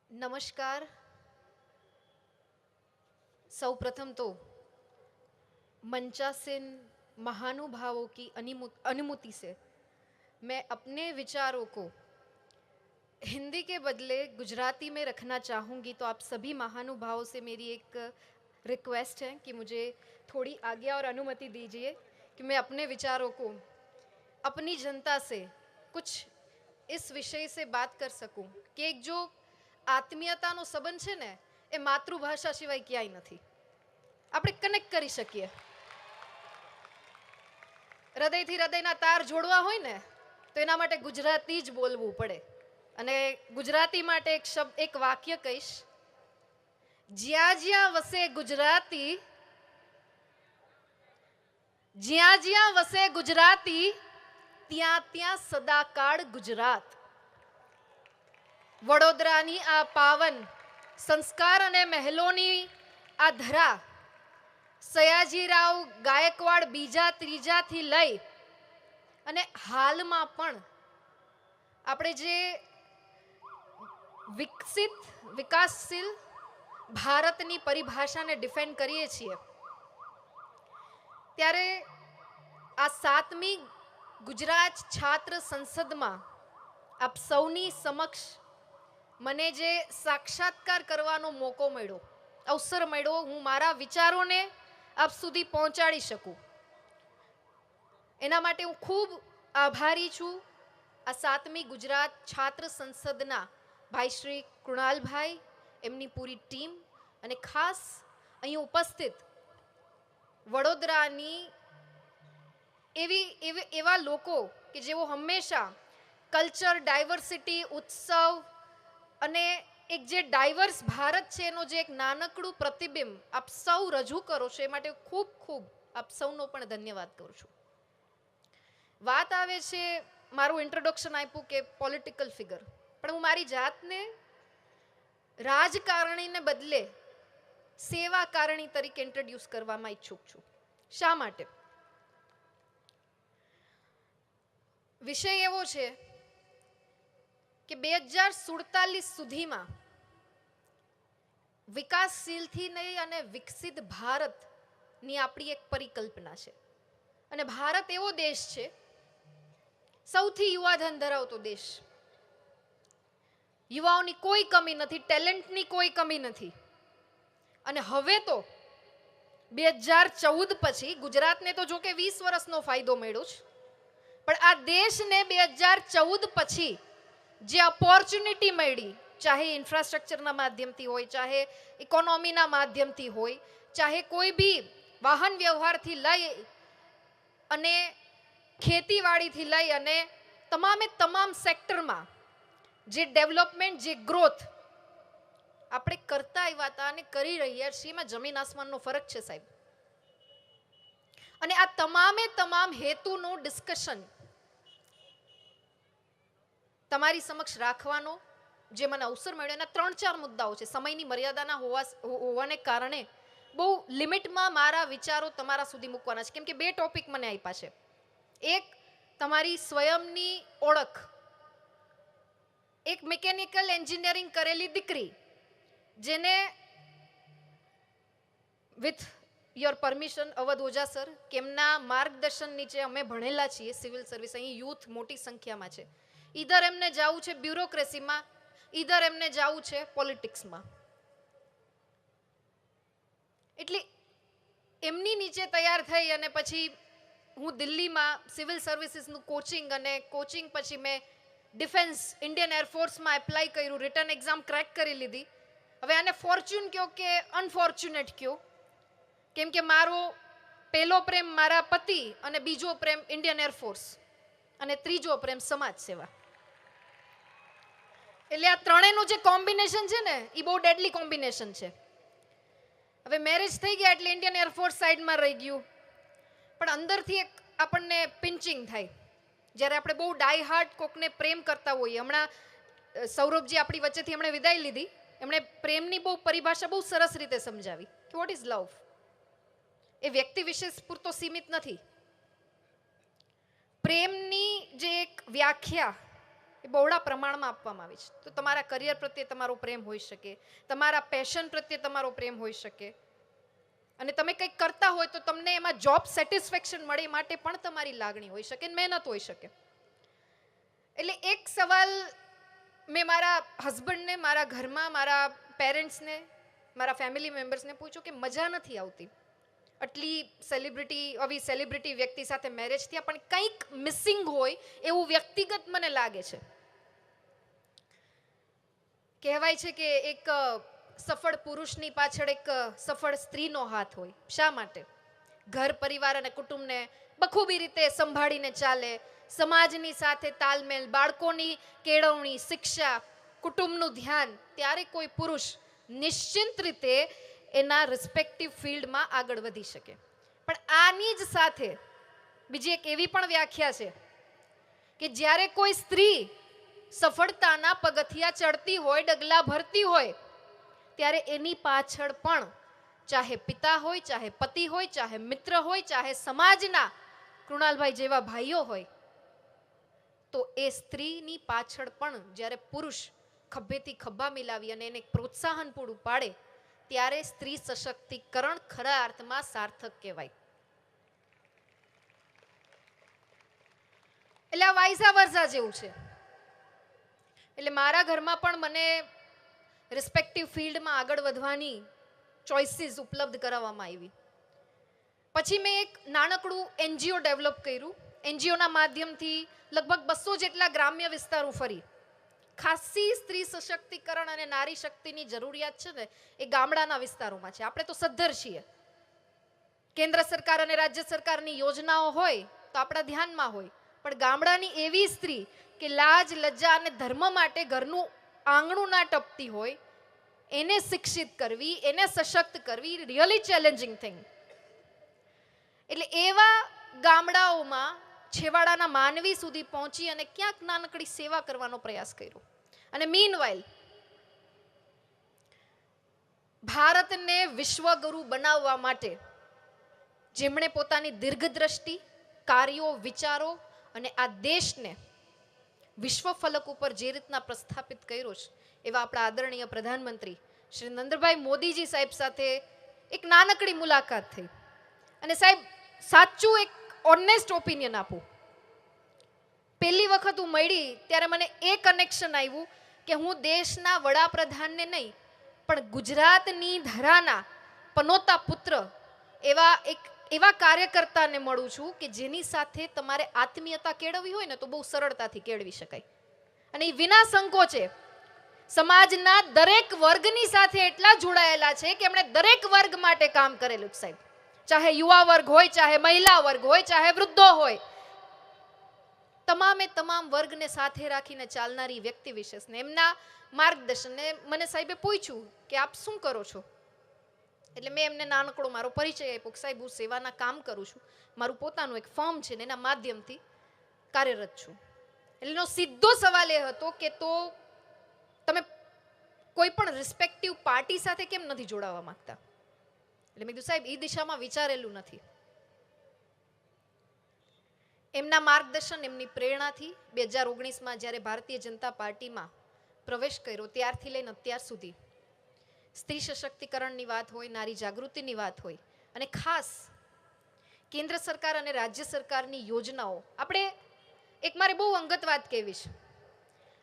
नमस्कार। सर्वप्रथम तो मंचासीन महानुभावों की अनुमति से मैं अपने विचारों को हिंदी के बदले गुजराती में रखना चाहूँगी। तो आप सभी महानुभावों से मेरी एक रिक्वेस्ट है कि मुझे थोड़ी आज्ञा और अनुमति दीजिए कि मैं अपने विचारों को अपनी जनता से कुछ इस विषय से बात कर सकूं कि एक जो આત્મીયતાનો સંબંધ છે ને એ માતૃભાષા સિવાય ક્યાંય નથી. આપણે કનેક્ટ કરી શકીએ. હૃદયથી હૃદયના તાર જોડવા હોય ને તો એના માટે ગુજરાતી જ બોલવું પડે. અને ગુજરાતી માટે એક વાક્ય કહીશ. જ્યાં જ્યાં વસે ગુજરાતી, જ્યાં જ્યાં વસે ગુજરાતી, ત્યાં ત્યાં સદાકાળ ગુજરાત. વડોદરાની આ પાવન સંસ્કાર અને મહેલોની આ ધરા સયાજીરાવ ગાયકવાડ બીજા ત્રીજાથી લઈ અને હાલમાં પણ આપણે જે વિકસિત વિકાસશીલ ભારતની પરિભાષાને ડિફેન્ડ કરીએ છીએ ત્યારે આ 7મી ગુજરાત છાત્ર સંસદમાં આપ સૌની સમક્ષ મને જે સાક્ષાત્કાર કરવાનો મોકો મળ્યો, અવસર મળ્યો, હું મારા વિચારોને આપ સુધી પહોંચાડી શકું, એના માટે હું ખૂબ આભારી છું આ 7મી ગુજરાત છાત્ર સંસદના ભાઈ શ્રી કૃણાલભાઈ, એમની પૂરી ટીમ અને ખાસ અહીં ઉપસ્થિત વડોદરાની એવા લોકો કે જેઓ હંમેશા કલ્ચર, ડાયવર્સિટી, ઉત્સવ અને એક જે ડાયવર્સ ભારત છે એનો જે એક નાનકડું પ્રતિબિંબ આપ સૌ રજૂ કરો છો એ માટે ખૂબ ખૂબ આપ સૌનો પણ ધન્યવાદ કરું છું. વાત આવે છે, મારું ઇન્ટ્રોડક્શન આપ્યું કે પોલિટિકલ ફિગર, પણ હું મારી જાતને રાજકારણીને બદલે સેવાકારણી તરીકે ઇન્ટ્રોડ્યુસ કરવામાં ઈચ્છુક છું. શા માટે? વિષય એવો છે કે 2047 સુધીમાં વિકાસશીલથી નહીં અને વિકસિત ભારતની આપણી એક પરિકલ્પના છે. અને ભારત એવો દેશ છે, સૌથી યુવાધન ધરાવતો દેશ, યુવાઓની કોઈ કમી નથી, ટેલેન્ટની કોઈ કમી નથી. અને હવે તો 2014 પછી ગુજરાતને તો જો કે 20 વર્ષનો ફાયદો મળ્યો છે, પણ આ દેશને 2014 પછી જે ઓપોર્ચ્યુનિટી મળી, ચાહે ઇન્ફ્રાસ્ટ્રક્ચરના માધ્યમથી હોય, ચાહે ઇકોનોમીના માધ્યમથી હોય, ચાહે કોઈ બી વાહન વ્યવહારથી લઈ અને ખેતીવાડીથી લઈ અને તમામે તમામ સેક્ટરમાં જે ડેવલપમેન્ટ, જે ગ્રોથ આપણે કરતા આવ્યા હતા અને કરી રહ્યા છીએ, એમાં જમીન આસમાનનો ફરક છે સાહેબ. અને આ તમામે તમામ હેતુનું ડિસ્કશન તમારી સમક્ષ રાખવાનો જે મને અવસર મળ્યો, એના 3-4 મુદ્દાઓ છે. સમયની મર્યાદાના હોવાને કારણે બહુ લિમિટમાં મારા વિચારો તમારા સુધી મૂકવાના છે, કેમ કે 2 ટોપિક મને આપ્યા છે. એક તમારી સ્વયંની ઓળખ, એક મિકેનિકલ એન્જિનિયરિંગ કરેલી દીકરી જેને with your permission Avadh Ojha sir, કેમના માર્ગદર્શન નીચે અમે ભણેલા છીએ સિવિલ સર્વિસ. અહીં યુથ મોટી સંખ્યામાં છે. ઈધર એમને જવું છે બ્યુરોક્રેસીમાં, ઈધર એમને જવું છે પોલિટિક્સમાં. એટલે એમની નીચે તૈયાર થઈ અને પછી હું દિલ્હીમાં સિવિલ સર્વિસીસનું કોચિંગ, અને કોચિંગ પછી મેં ડિફેન્સ ઇન્ડિયન એરફોર્સમાં એપ્લાય કર્યું, રિટર્ન એક્ઝામ ક્રેક કરી લીધી. હવે આને ફોર્ચ્યુન કહો કે અનફોર્ચ્યુનેટ કહો, કેમ કે મારો પહેલો પ્રેમ મારા પતિ, અને બીજો પ્રેમ ઇન્ડિયન એરફોર્સ, અને ત્રીજો પ્રેમ સમાજ સેવા. એટલે આ ત્રણેયનું જે કોમ્બિનેશન છે ને એ બહુ ડેડલી કોમ્બિનેશન છે. હવે મેરેજ થઈ ગયા એટલે ઇન્ડિયન એરફોર્સ સાઈડમાં રહી ગયું, પણ અંદરથી એક આપણને પિંચિંગ થાય જ્યારે આપણે બહુ ડાય હાર્ટ કોકને પ્રેમ કરતા હોઈએ. હમણાં સૌરભજી આપણી વચ્ચેથી એમણે વિદાય લીધી, એમણે પ્રેમની બહુ પરિભાષા બહુ સરસ રીતે સમજાવી કે વોટ ઇઝ લવ. એ વ્યક્તિ વિશેષ પૂરતો સીમિત નથી. પ્રેમની જે એક વ્યાખ્યા એ બહોળા પ્રમાણમાં આપવામાં આવી છે. તો તમારા કરિયર પ્રત્યે તમારો પ્રેમ હોઈ શકે, તમારા પેશન પ્રત્યે તમારો પ્રેમ હોઈ શકે, અને તમે કંઈક કરતા હોય તો તમને એમાં જોબ સેટિસ્ફેક્શન મળે માટે પણ તમારી લાગણી હોઈ શકે, મહેનત હોઈ શકે. એટલે એક સવાલ મેં મારા હસબન્ડને, મારા ઘરમાં મારા પેરેન્ટ્સને, મારા ફેમિલી મેમ્બર્સને પૂછ્યું કે મજા નથી આવતી, આટલી સેલિબ્રિટી વ્યક્તિ સાથે મેરેજ થયા પણ કંઈક મિસિંગ હોય એવું વ્યક્તિગત મને લાગે છે. કહેવાય છે કે એક સફળ પુરુષની પાછળ એક સફળ સ્ત્રીનો હાથ હોય. શા માટે? ઘર, પરિવાર અને કુટુંબને બખૂબી રીતે સંભાળીને ચાલે, સમાજની સાથે તાલમેલ, બાળકોની કેળવણી, શિક્ષા, કુટુંબનું ધ્યાન, ત્યારે કોઈ પુરુષ નિશ્ચિંત રીતે એના રિસ્પેક્ટિવ ફિલ્ડમાં આગળ વધી શકે. પણ આની જ સાથે બીજી એક એવી પણ વ્યાખ્યા છે કે જ્યારે કોઈ સ્ત્રી સફળતાના પગથિયા ચડતી હોય, ડગલા ભરતી હોય, ત્યારે એની પાછળ પણ ચાહે પિતા હોય, ચાહે પતિ હોય, ચાહે મિત્ર હોય, ચાહે સમાજના કૃણાલભાઈ જેવા ભાઈઓ હોય, તો એ સ્ત્રીની પાછળ પણ જ્યારે પુરુષ ખભેથી ખભા મિલાવી અને એને પ્રોત્સાહન પૂરું પાડે, ત્યારે સ્ત્રી સશક્તિકરણ ખરા અર્થમાં સાર્થક કહેવાય. એટલે આ વાઇઝા વર્ઝા જેવું છે. એટલે મારા ઘરમાં પણ મને રિસ્પેક્ટિવ ફિલ્ડમાં આગળ વધવાની ચોઇસીસ ઉપલબ્ધ કરાવવામાં આવી. પછી મેં એક નાનકડું એનજીઓ ડેવલપ કર્યું. એનજીઓના માધ્યમથી લગભગ 200 જેટલા ગ્રામ્ય વિસ્તારો ફરી. ખાસી સ્ત્રી સશક્તિકરણ અને નારી શક્તિની જરૂરિયાત છે ને એ ગામડાના વિસ્તારોમાં છે. આપણે તો સદ્ધર છીએ. કેન્દ્ર સરકાર અને રાજ્ય સરકારની યોજનાઓ હોય તો આપણા ધ્યાનમાં હોય, પણ ગામડાની એવી સ્ત્રી કે લાજ, લજ્જા અને ધર્મ માટે ઘરનું આંગણું ના ટપતી હોય, એને શિક્ષિત કરવી, એને સશક્ત કરવી, રિયલી ચેલેન્જિંગ થિંગ. એટલે એવા ગામડાઓમાં છેવાડાના માનવી સુધી પહોંચી અને ક્યાંક નાનકડી સેવા કરવાનો પ્રયાસ કર્યો. અને મીનવાઇલ ભારતને વિશ્વગુરુ બનાવવા માટે જેમણે પોતાની દીર્ઘદ્રષ્ટિ, કાર્યો, વિચારો અને આ દેશને વિશ્વ ફલક ઉપર જે રીતના પ્રસ્થાપિત કર્યો છે, એવા આપણા આદરણીય પ્રધાનમંત્રી શ્રી નરેન્દ્રભાઈ મોદીજી સાહેબ સાથે એક નાનકડી મુલાકાત થઈ. અને સાહેબ, સાચું એક ઓનેસ્ટ ઓપિનિયન આપું, પહેલી વખત હું મળી ત્યારે મને એ કનેક્શન આવ્યું કે હું દેશના વડાપ્રધાનને નહીં પણ ગુજરાતની ધરાના પનોતા પુત્ર એવા કાર્યકર્તાને મળું છું કે જેની સાથે તમારે આત્મીયતા કેળવવી હોય ને તો બહુ સરળતાથી કેળવી શકાય. અને એ વિના સંકોચે સમાજના દરેક વર્ગની સાથે એટલા જોડાયેલા છે કે એમણે દરેક વર્ગ માટે કામ કરેલું સાહેબ. ચાહે યુવા વર્ગ હોય, ચાહે મહિલા વર્ગ હોય, ચાહે વૃદ્ધો હોય, તમામે તમામ વર્ગને સાથે રાખીને ચાલનારી વ્યક્તિ વિશેષને એમના માર્ગદર્શનને મને સાહેબે પૂછ્યું કે આપ શું કરો છો? એટલે મેં એમને નાનકડો મારો પરિચય આપ્યો કે સાહેબ હું સેવાના કામ કરું છું, મારું પોતાનું એક ફોર્મ છે ને એના માધ્યમથી કાર્યરત છું. એટલે એનો સીધો સવાલ એ હતો કે તો તમે કોઈ પણ રિસ્પેક્ટિવ પાર્ટી સાથે કેમ નથી જોડાવા માંગતા? એટલે મેં કીધું સાહેબ એ દિશામાં વિચારેલું નથી. એમના માર્ગદર્શન, એમની પ્રેરણાથી 2019માં જ્યારે ભારતીય જનતા પાર્ટીમાં પ્રવેશ કર્યો ત્યારથી લઈને અત્યાર સુધી સ્ત્રી સશક્તિકરણની વાત હોય, નારી જાગૃતિની વાત હોય, અને ખાસ કેન્દ્ર સરકાર અને રાજ્ય સરકારની યોજનાઓ. આપણે એક મારે બહુ અંગત વાત કહેવી છે.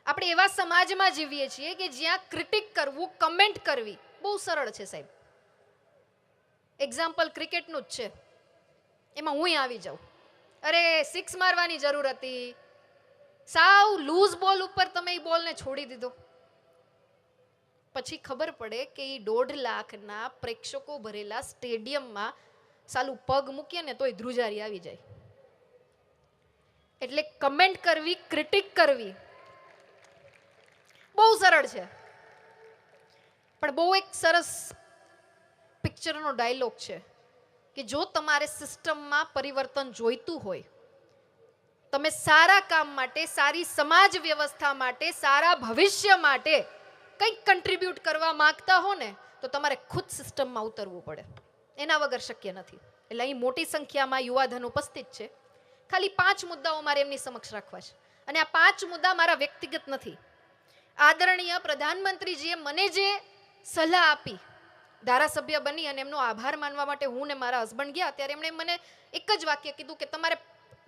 આપણે એવા સમાજમાં જીવીએ છીએ કે જ્યાં ક્રિટિક કરવું, કમેન્ટ કરવી બહુ સરળ છે સાહેબ. એક્ઝામ્પલ ક્રિકેટનું જ છે. એમાં હું આવી જાઉં, અરે 6 મારવાની જરૂર હતી, સાવ લૂઝ બોલ ઉપર તમે એ બોલને છોડી દીધો. પછી ખબર પડે કે એ 1.5 લાખના પ્રેક્ષકો ભરેલા સ્ટેડિયમમાં સાલું પગ મૂકીએ ને તોય ધ્રુજારી આવી જાય. એટલે કમેન્ટ કરવી, ક્રિટિક કરવી બહુ સરળ છે. પણ બહુ એક સરસ પિક્ચરનો ડાયલોગ છે કે જો તમારે સિસ્ટમમાં પરિવર્તન જોઈતું હોય, તમે સારા કામ માટે, સારી સમાજ વ્યવસ્થા માટે, સારા ભવિષ્ય માટે કંઈક કન્ટ્રીબ્યુટ કરવા માંગતા હો ને તો તમારે ખુદ સિસ્ટમમાં ઉતરવું પડે. એના વગર શક્ય નથી. એટલે અહીં મોટી સંખ્યામાં યુવાધન ઉપસ્થિત છે. ખાલી 5 મુદ્દાઓ મારે એમની સમક્ષ રાખવા છે. અને આ 5 મુદ્દા મારા વ્યક્તિગત નથી. આદરણીય પ્રધાનમંત્રીજીએ મને જે સલાહ આપી, ધારાસભ્ય બની અને એમનો આભાર માનવા માટે હું ને મારા હસબન્ડ ગયા, ત્યારે એમણે મને એક જ વાક્ય કીધું કે તમારે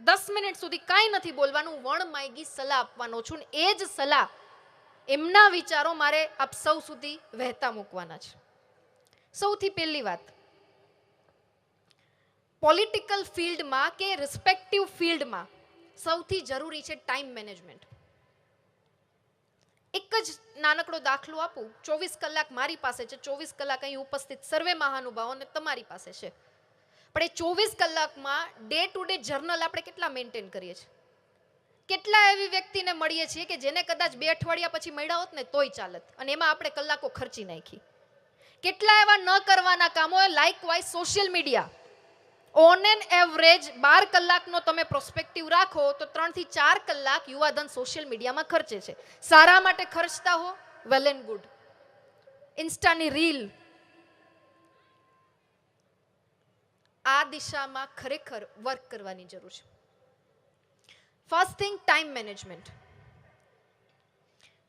10 મિનિટ સુધી કાંઈ નથી બોલવાનું, વણ માગી સલાહ આપવાનો છું. એ જ સલાહ, એમના વિચારો મારે આપ સૌ સુધી વહેતા મૂકવાના છે. સૌથી પહેલી વાત, પોલિટિકલ ફિલ્ડમાં કે રિસ્પેક્ટિવ ફિલ્ડમાં સૌથી જરૂરી છે ટાઈમ મેનેજમેન્ટ. એક જ નાનકડો દાખલો આપું. 24 કલાક મારી પાસે છે, 24 કલાક અહીં ઉપસ્થિત સર્વે મહાનુભાવોને તમારી પાસે છે. પણ એ 24 કલાકમાં ડે ટુ ડે જર્નલ આપણે કેટલા મેન્ટેન કરીએ છીએ? કેટલા એવી વ્યક્તિને મળીએ છીએ કે જેને કદાચ 2 અઠવાડિયા પછી મળ્યા હોત ને તોય ચાલત, અને એમાં આપણે કલાકો ખર્ચી નાખી. કેટલા એવા ન કરવાના કામો, like wise social media. On an average 12 કલાકનો તમે પ્રોસ્પેક્ટિવ રાખો તો 3 થી 4 કલાક યુવાધન સોશિયલ મીડિયામાં ખર્ચે છે. સારા માટે ખર્ચતા હો, વેલ એન્ડ ગુડ. ઇન્સ્ટાની રીલ, આ દિશામાં ખરેખર વર્ક કરવાની જરૂર છે. First thing, time management.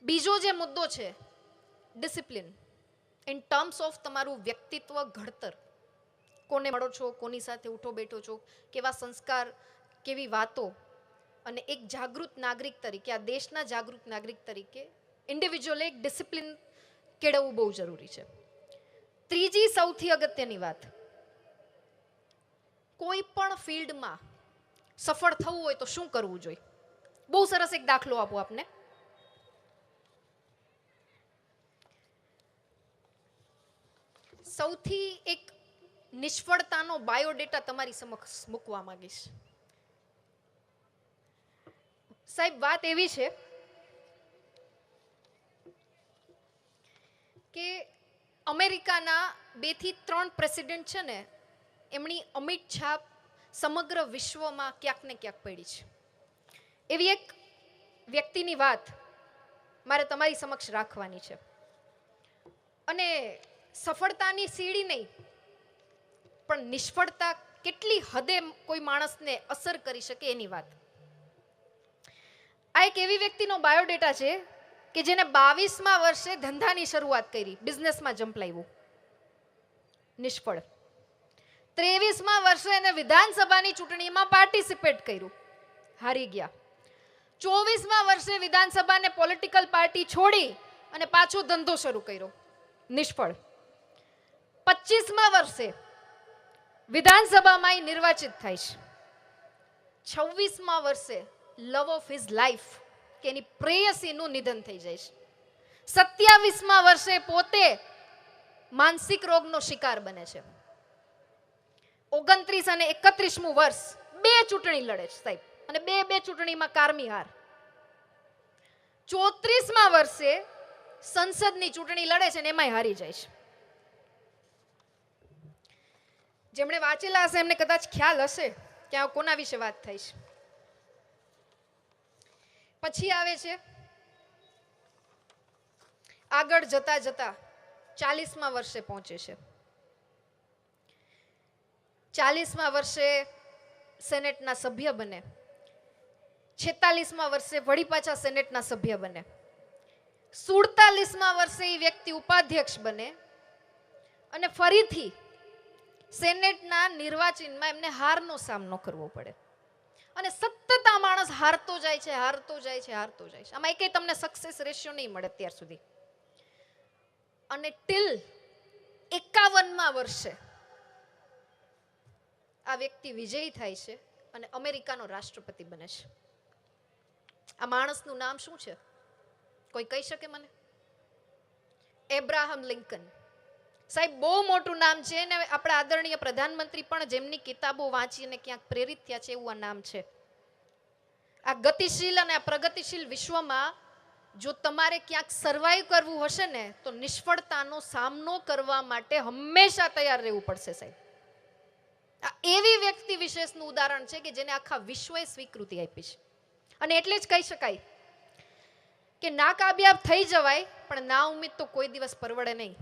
બીજો જે મુદ્દો છે, ડિસિપ્લિન ઇન ટર્મ્સ ઓફ તમારું વ્યક્તિત્વ ઘડતર. કોને મળો છો, કોની સાથે ઉઠો બેઠો છો, કેવા સંસ્કાર, કેવી વાતો, અને એક જાગૃત નાગરિક તરીકે, આ દેશના જાગૃત નાગરિક તરીકે ઇન્ડિવિજ્યુઅલે એક ડિસિપ્લિન કેળવવું બહુ જરૂરી છે. ત્રીજી સૌથી અગત્યની વાત, કોઈ પણ ફિલ્ડમાં સફળ થવું હોય તો શું કરવું જોઈએ? બહુ સરસ એક દાખલો આપું આપને. સૌથી એક નિષ્ફળતાનો બાયોડેટા તમારી સમક્ષ મૂકવા માંગીશ. સાહેબ, વાત એવી છે કે અમેરિકાના 2 થી 3 પ્રેસિડેન્ટ છે ને, એમની અમિટ છાપ સમગ્ર વિશ્વમાં ક્યાંક ને ક્યાંક પડી છે. એવી એક વ્યક્તિની વાત મારે તમારી સમક્ષ રાખવાની છે. અને સફળતાની સીડી નહીં, પણ નિષ્ફળતા કેટલી હદે કોઈ માણસને અસર કરી શકે એની વાત. આ એક એવી વ્યક્તિનો બાયોડેટા છે કે જેને 22મા વર્ષે ધંધાની શરૂઆત કરી, બિઝનેસમાં જંપલાવ્યું, નિષ્ફળ. 23મા વર્ષે એને વિધાનસભાની ચૂંટણીમાં પાર્ટિસિપેટ કર્યું, હારી ગયા. 24મા વર્ષે વિધાનસભાને પોલિટિકલ પાર્ટી છોડી અને પાછો ધંધો શરૂ કર્યો, નિષ્ફળ. 25મા વર્ષે વિધાનસભામાં નિર્વાચિત થાય છે. 26મા વર્ષે લવ ઓફ હિઝ લાઈફ કે એની પ્રેયસીનું નિધન થઈ જાય છે. 27મા વર્ષે પોતે માનસિક રોગનો શિકાર બને છે. 29 અને 31મું વર્ષ 2 ચૂંટણી લડે છે સાહેબ, અને બે ચૂંટણીમાં કારમી હાર. 34મા વર્ષે સંસદની ચૂંટણી લડે છે અને એમાંય હારી જાય છે. જેમણે વાંચેલા હશે એમને કદાચ ખ્યાલ હશે કે આ કોના વિશે વાત થઈ છે. પછી આવે છે આગળ જતા જતા 40મા વર્ષે પહોંચે છે. 40મા વર્ષે સેનેટના સભ્ય બને. 46મા વર્ષે વળી પાછા સેનેટના સભ્ય બને. 47મા વર્ષે એ વ્યક્તિ ઉપાધ્યક્ષ બને અને ફરીથી સેનેટના નિર્વાચનમાં એમને હારનો સામનો કરવો પડે. અને સતત આ માણસ હારતો જાય છે, હારતો જાય છે, હારતો જાય છે. આમાં એકેય તમને સક્સેસ રેશિયો નહીં મળે અત્યાર સુધી. અને ટિલ 51મા વર્ષે આ વ્યક્તિ વિજયી થાય છે અને અમેરિકાનો રાષ્ટ્રપતિ બને છે. આ માણસનું નામ શું છે? કોઈ કહી શકે મને? Abraham Lincoln. સાહેબ, બહુ મોટું નામ છે ને આપણા આદરણીય પ્રધાનમંત્રી પણ જેમની કિતાબો વાંચીને ક્યાંક પ્રેરિત થયા છે એવું આ નામ છે. આ ગતિશીલ અને આ પ્રગતિશીલ વિશ્વમાં જો તમારે ક્યાંક સર્વાઈવ કરવું હશે ને તો નિષ્ફળતાનો સામનો કરવા માટે હંમેશા તૈયાર રહેવું પડશે સાહેબ. આ એવી વ્યક્તિ વિશેષનું ઉદાહરણ છે કે જેને આખા વિશ્વએ સ્વીકૃતિ આપી છે. અને એટલે જ કહી શકાય કે નાકામયાબ થઈ જવાય પણ ના ઉમ્મીદ તો કોઈ દિવસ પરવડે નહીં.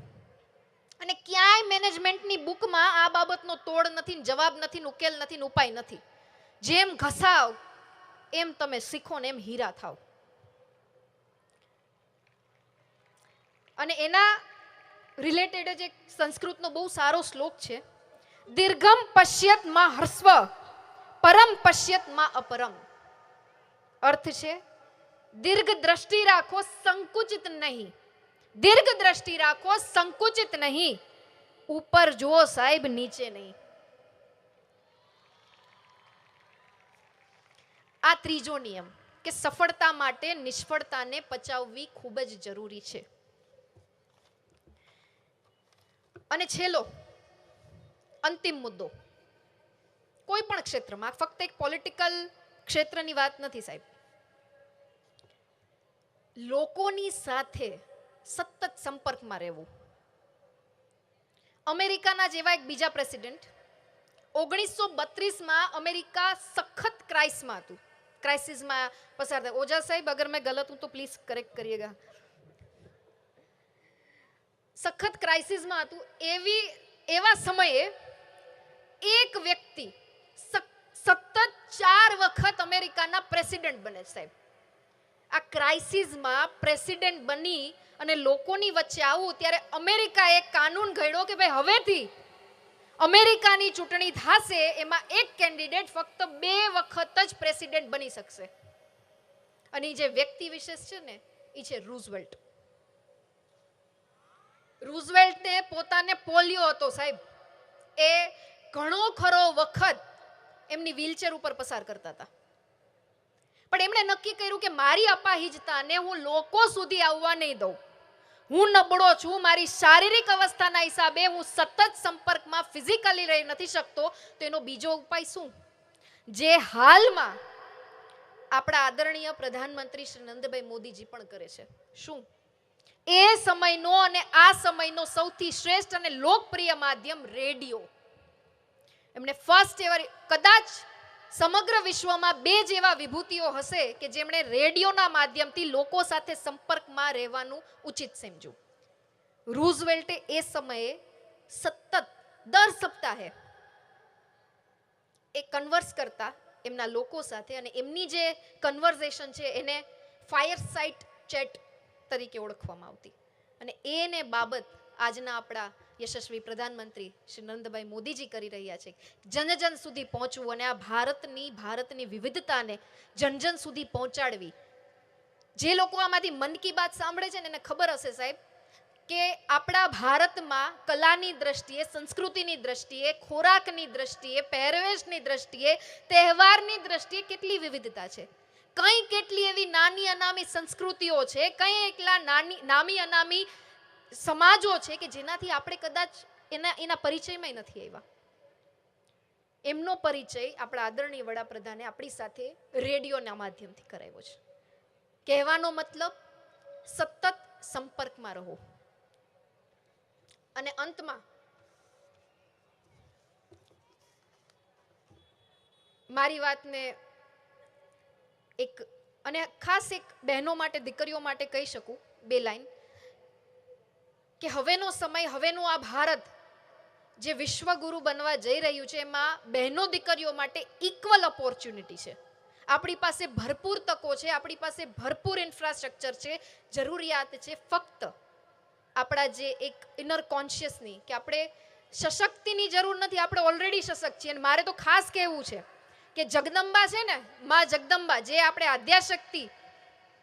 અને ક્યાંય મેનેજમેન્ટની બુકમાં આ બાબતનો તોડ નથી, જવાબ નથી, ઉકેલ નથી, ઉપાય નથી. જેમ ઘસાવ એમ તમે શીખો ને એમ હીરા થાવ. અને એના રિલેટેડ જ એક સંસ્કૃતનો બહુ સારો શ્લોક છે, દીર્ઘમ પશ્યત માં હર્સ્વ પરમ પશ્યત માં અપરમ. અર્થ છે દીર્ઘ દ્રષ્ટિ રાખો, સંકુચિત નહીં. દીર્ઘ દ્રષ્ટિ રાખો, સંકુચિત નહીં. ઉપર જુઓ સાહેબ, નીચે નહીં. આ ત્રીજો નિયમ કે સફળતા માટે નિષ્ફળતાને પચાવવી ખૂબ જ જરૂરી છે. અને છેલ્લો અંતિમ મુદ્દો, કોઈ પણ ક્ષેત્રમાં, ફક્ત એક પોલિટિકલ ક્ષેત્રની વાત નથી સાહેબ, લોકોની સાથે સતત સંપર્કમાં રહેવું. અમેરિકાના જેવા એક બીજા પ્રેસિડેન્ટ 1932માં અમેરિકા સખત ક્રાઇસિસમાં પસાર થાય. ઓજા સાહેબ, અગર મેં ગલત હું તો પ્લીઝ કરેક્ટ કરીએગા. સખત ક્રાઇસિસમાં હતું. એવા સમયે એક વ્યક્તિ સતત 4 વખત અમેરિકાના પ્રેસિડેન્ટ બને છે સાહેબ. આ ક્રાઇસિસમાં પ્રેસિડેન્ટ બની અને લોકોની વચ્ચે આવું, ત્યારે અમેરિકાએ કાનૂન ઘડ્યો કે ભાઈ હવેથી અમેરિકાની ચૂંટણી થશે, એમાં એક કેન્ડિડેટ ફક્ત 2 વખત જ પ્રેસિડેન્ટ બની શકશે. અને જે વ્યક્તિ વિશેષ છે ને, એ છે રૂઝવેલ્ટ. રૂઝવેલ્ટને પોતાને પોલિયો હતો સાહેબ. એ ઘણો ખરો વખત એમની વ્હીલચેર ઉપર પસાર કરતા હતા, પણ એમણે નક્કી કર્યું કે મારી અપાહિજતાને હું લોકો સુધી આવવા નહીં દઉં. હું નબળો છું, મારી શારીરિક અવસ્થાના હિસાબે હું સતત સંપર્કમાં ફિઝિકલી રહી નથી શકતો, તો એનો બીજો ઉપાય શું? જે હાલમાં આપણા આદરણીય પ્રધાનમંત્રી શ્રી નરેન્દ્રભાઈ મોદીજી પણ કરે છે. શું? એ સમયનો અને આ સમયનો સૌથી શ્રેષ્ઠ અને લોકપ્રિય માધ્યમ રેડિયો. એમણે ફર્સ્ટ એવર, કદાચ સમગ્ર વિશ્વમાં 2 જેવા વિભૂતિઓ હશે કે જેમણે રેડિયોના માધ્યમથી લોકો સાથે સંપર્કમાં રહેવાનું ઉચિત સમજ્યું. રૂઝવેલ્ટે એ સમયે સતત દર સપ્તાહે એ કન્વર્સ કરતા એમના લોકો સાથે, અને એમની જે કન્વર્ઝેશન છે એને ફાયરસાઇટ ચેટ તરીકે ઓળખવામાં આવતી. અને એને બાબત આજના આપણા યશસ્વી પ્રધાનમંત્રી શ્રી નરેન્દ્રભાઈ મોદીજી કરી રહ્યા છે. જન સુધી પહોંચવું અને આ ભારતની વિવિધતાને જન સુધી પહોંચાડવી. જે લોકો આમાંથી મન કી બાત સાંભળે છે ને, એને ખબર હશે સાહેબ કે આપણા ભારતમાં કલાની દ્રષ્ટિએ, સંસ્કૃતિની દ્રષ્ટિએ, ખોરાકની દ્રષ્ટિએ, પહેરવેશની દ્રષ્ટિએ, તહેવારની દ્રષ્ટિએ કેટલી વિવિધતા છે. કઈ કેટલી એવી નાની અનામી સંસ્કૃતિઓ છે, કઈ એકલા નામી અનામી સમાજો છે કે જેનાથી આપણે કદાચ એના પરિચયમાં નથી આવ્યા. એમનો પરિચય આપણા આદરણીય વડાપ્રધાને આપણી સાથે રેડિયોના માધ્યમથી કરાવ્યો છે. કહેવાનો મતલબ સતત સંપર્કમાં રહો. અને અંતમાં મારી વાતને અને ખાસ એક બહેનો માટે, દીકરીઓ માટે કહી શકું 2 લાઈન કે હવેનો સમય, હવેનું આ ભારત જે વિશ્વગુરુ બનવા જઈ રહ્યું છે, એમાં બહેનો દીકરીઓ માટે ઇક્વલ ઓપોર્ચ્યુનિટી છે. આપણી પાસે ભરપૂર તકો છે, આપણી પાસે ભરપૂર ઇન્ફ્રાસ્ટ્રક્ચર છે. જરૂરિયાત છે ફક્ત આપણા જે એક ઇનર કોન્શિયસની, કે આપણે સશક્તિની જરૂર નથી, આપણે ઓલરેડી સશક્ત છીએ. અને મારે તો ખાસ કહેવું છે કે જગદંબા છે ને, માં જગદંબા, જે આપણે આદ્યાશક્તિ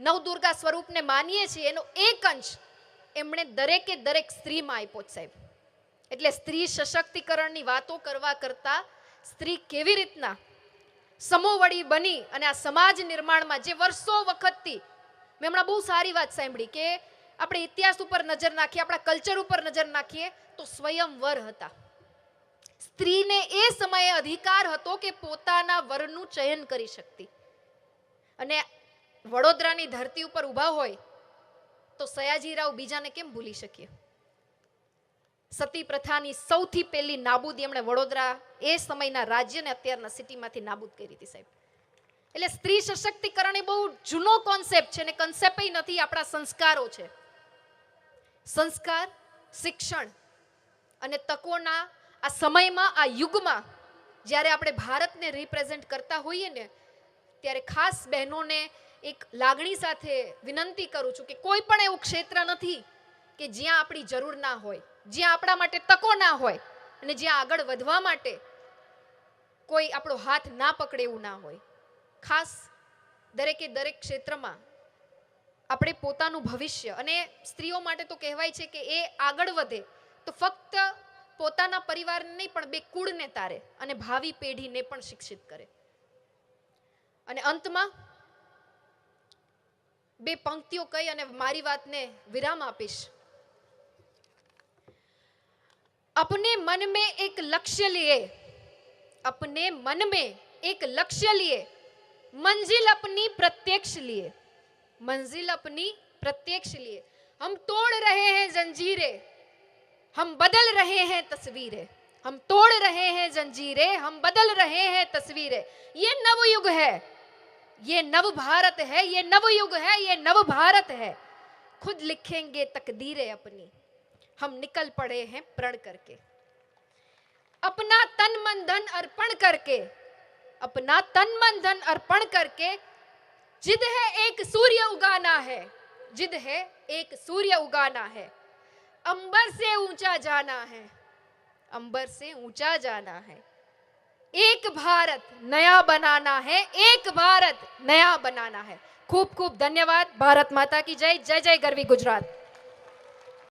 નવદુર્ગા સ્વરૂપને માનીએ છીએ, એનો એક અંશ એમણે દરેક સ્ત્રીમાં આપ્યો છે સાહેબ. એટલે સ્ત્રી સશક્તિકરણની વાતો કરવા કરતા સ્ત્રી કેવી રીતના સમોવડી બની અને આ સમાજ નિર્માણમાં જે વર્ષો વખતથી, મેં હમણાં બહુ સારી વાત સાંભળી કે આપણે ઇતિહાસ ઉપર નજર નાખીએ, આપણા કલ્ચર ઉપર નજર નાખીએ તો સ્વયંવર હતા. સ્ત્રીને એ સમયે અધિકાર હતો કે પોતાના વરનું ચયન કરી શકતી. અને વડોદરાની ધરતી ઉપર ઊભા હોય તો સયાજીરાવ બીજાને કેમ ભૂલી શકીએ? સતી પ્રથાની સૌથી પહેલી નાબૂદી એમણે વડોદરા એ સમયના રાજ્યને અત્યારના સિટીમાંથી નાબૂદ કરી હતી સાહેબ. એટલે સ્ત્રી સશક્તિકરણ એ બહુ જૂનો કોન્સેપ્ટ છે, ને કોન્સેપ્ટ નથી, આપણા સંસ્કારો છે. સંસ્કાર, શિક્ષણ અને તકોના આ સમયમાં, આ યુગમાં જ્યારે આપણે ભારતને રિપ્રેઝેન્ટ કરતા હોઈએ ને, ત્યારે ખાસ બહેનોને એક લાગણી સાથે વિનંતી કરું છું કે કોઈ પણ એવું ક્ષેત્ર નથી કે જ્યાં આપણી જરૂર ના હોય, જ્યાં આપણા માટે તકો ના હોય અને જ્યાં આગળ વધવા માટે કોઈ આપણો હાથ ના પકડે એવું ના હોય. ખાસ દરેકે દરેક ક્ષેત્રમાં આપણે પોતાનું ભવિષ્ય, અને સ્ત્રીઓ માટે તો કહેવાય છે કે એ આગળ વધે તો ફક્ત પોતાના પરિવારને નહીં પણ બે કુળને તારે અને ભાવિ પેઢીને પણ શિક્ષિત કરે. અને અંતમાં બે પંક્તિઓ કહી અને મારી વાતને વિરામ આપીશ. अपने मन में एक लक्ष्य लिए, अपने मन में एक लक्ष्य लिए, मंजिल अपनी प्रत्यक्ष लिए, मंजिल अपनी प्रत्यक्ष लिए. हम तोड़ रहे हैं जंजीरें, हम बदल रहे हैं तस्वीरें, हम तोड़ रहे हैं जंजीरें, हम बदल रहे हैं तस्वीरें. ये नवयुग है, ये नव भारत है, ये नवयुग है, ये नव भारत है. खुद लिखेंगे तकदीरें अपनी, हम निकल पड़े हैं प्रण करके. अपना तन मन धन अर्पण करके, अपना तन मन धन अर्पण करके, जिद है एक सूर्य उगाना है, जिद है एक सूर्य उगाना है. अंबर से ऊंचा जाना है, अंबर से ऊंचा जाना है. एक भारत नया बनाना है, एक भारत नया बनाना है. खूब खूब धन्यवाद. भारत माता की जय. जय जय गरवी गुजरात.